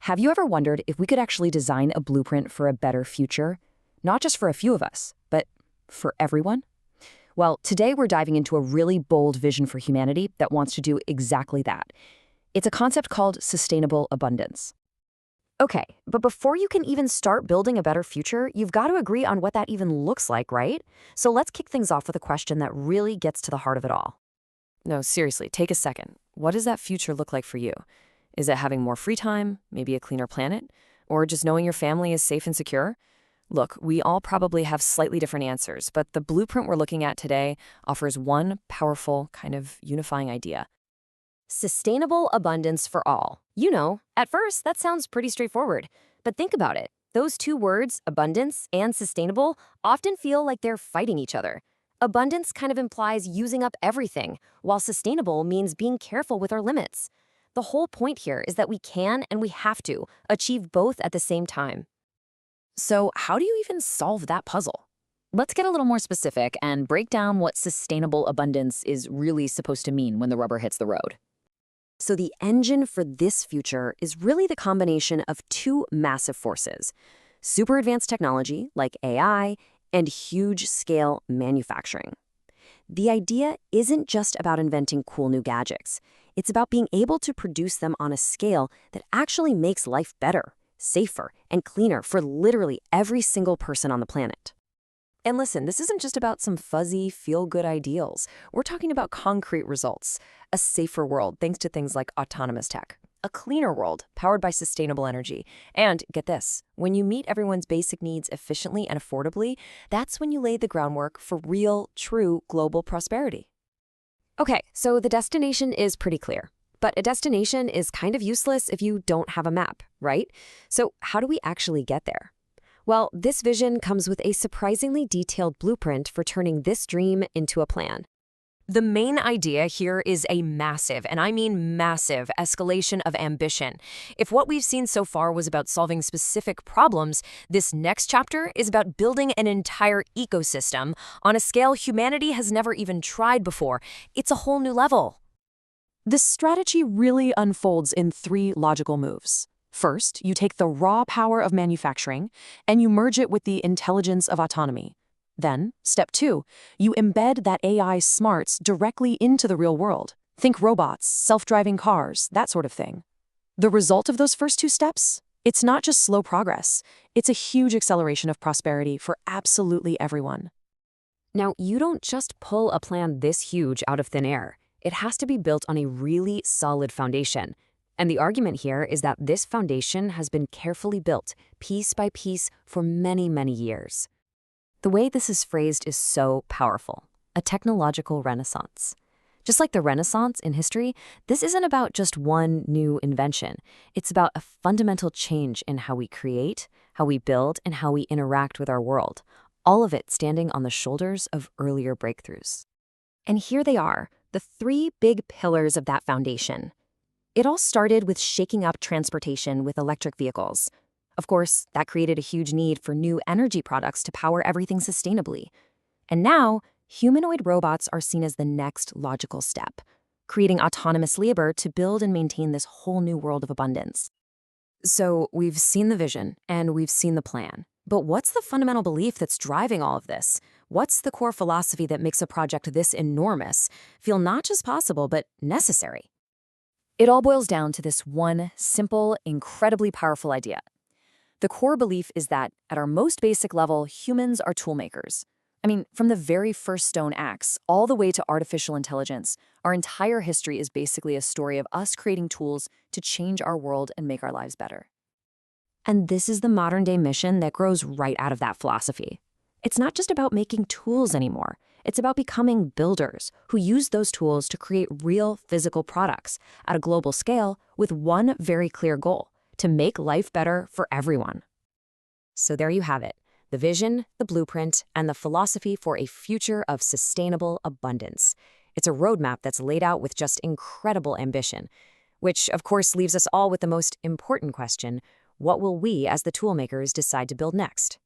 Have you ever wondered if we could actually design a blueprint for a better future? Not just for a few of us, but for everyone? Well, today we're diving into a really bold vision for humanity that wants to do exactly that. It's a concept called sustainable abundance. Okay, but before you can even start building a better future, you've got to agree on what that even looks like, right? So let's kick things off with a question that really gets to the heart of it all. No, seriously, take a second. What does that future look like for you? Is it having more free time, maybe a cleaner planet, or just knowing your family is safe and secure? Look, we all probably have slightly different answers, but the blueprint we're looking at today offers one powerful, kind of unifying idea. Sustainable abundance for all. You know, at first, that sounds pretty straightforward. But think about it. Those two words, abundance and sustainable, often feel like they're fighting each other. Abundance kind of implies using up everything, while sustainable means being careful with our limits. The whole point here is that we can and we have to achieve both at the same time. So how do you even solve that puzzle? Let's get a little more specific and break down what sustainable abundance is really supposed to mean when the rubber hits the road. So the engine for this future is really the combination of two massive forces: super advanced technology like AI and huge-scale manufacturing. The idea isn't just about inventing cool new gadgets. It's about being able to produce them on a scale that actually makes life better, safer, and cleaner for literally every single person on the planet. And listen, this isn't just about some fuzzy, feel-good ideals. We're talking about concrete results: a safer world thanks to things like autonomous tech, a cleaner world powered by sustainable energy. And get this, when you meet everyone's basic needs efficiently and affordably, that's when you lay the groundwork for real, true global prosperity. Okay, so the destination is pretty clear. But a destination is kind of useless if you don't have a map, right? So how do we actually get there? Well, this vision comes with a surprisingly detailed blueprint for turning this dream into a plan. The main idea here is a massive, and I mean massive, escalation of ambition. If what we've seen so far was about solving specific problems, this next chapter is about building an entire ecosystem on a scale humanity has never even tried before. It's a whole new level. This strategy really unfolds in three logical moves. First, you take the raw power of manufacturing and you merge it with the intelligence of autonomy. Then, step two, you embed that AI smarts directly into the real world. Think robots, self-driving cars, that sort of thing. The result of those first two steps? It's not just slow progress. It's a huge acceleration of prosperity for absolutely everyone. Now, you don't just pull a plan this huge out of thin air. It has to be built on a really solid foundation. And the argument here is that this foundation has been carefully built, piece by piece, for many, many years. The way this is phrased is so powerful: a technological renaissance. Just like the Renaissance in history, this isn't about just one new invention. It's about a fundamental change in how we create, how we build, and how we interact with our world, all of it standing on the shoulders of earlier breakthroughs. And here they are, the three big pillars of that foundation. It all started with shaking up transportation with electric vehicles. Of course, that created a huge need for new energy products to power everything sustainably. And now, humanoid robots are seen as the next logical step, creating autonomous labor to build and maintain this whole new world of abundance. So we've seen the vision and we've seen the plan. But what's the fundamental belief that's driving all of this? What's the core philosophy that makes a project this enormous feel not just possible, but necessary? It all boils down to this one simple, incredibly powerful idea. The core belief is that, at our most basic level, humans are toolmakers. I mean, from the very first stone axe, all the way to artificial intelligence, our entire history is basically a story of us creating tools to change our world and make our lives better. And this is the modern-day mission that grows right out of that philosophy. It's not just about making tools anymore. It's about becoming builders who use those tools to create real physical products at a global scale with one very clear goal: to make life better for everyone. So there you have it, the vision, the blueprint, and the philosophy for a future of sustainable abundance. It's a roadmap that's laid out with just incredible ambition, which of course leaves us all with the most important question: what will we as the toolmakers decide to build next?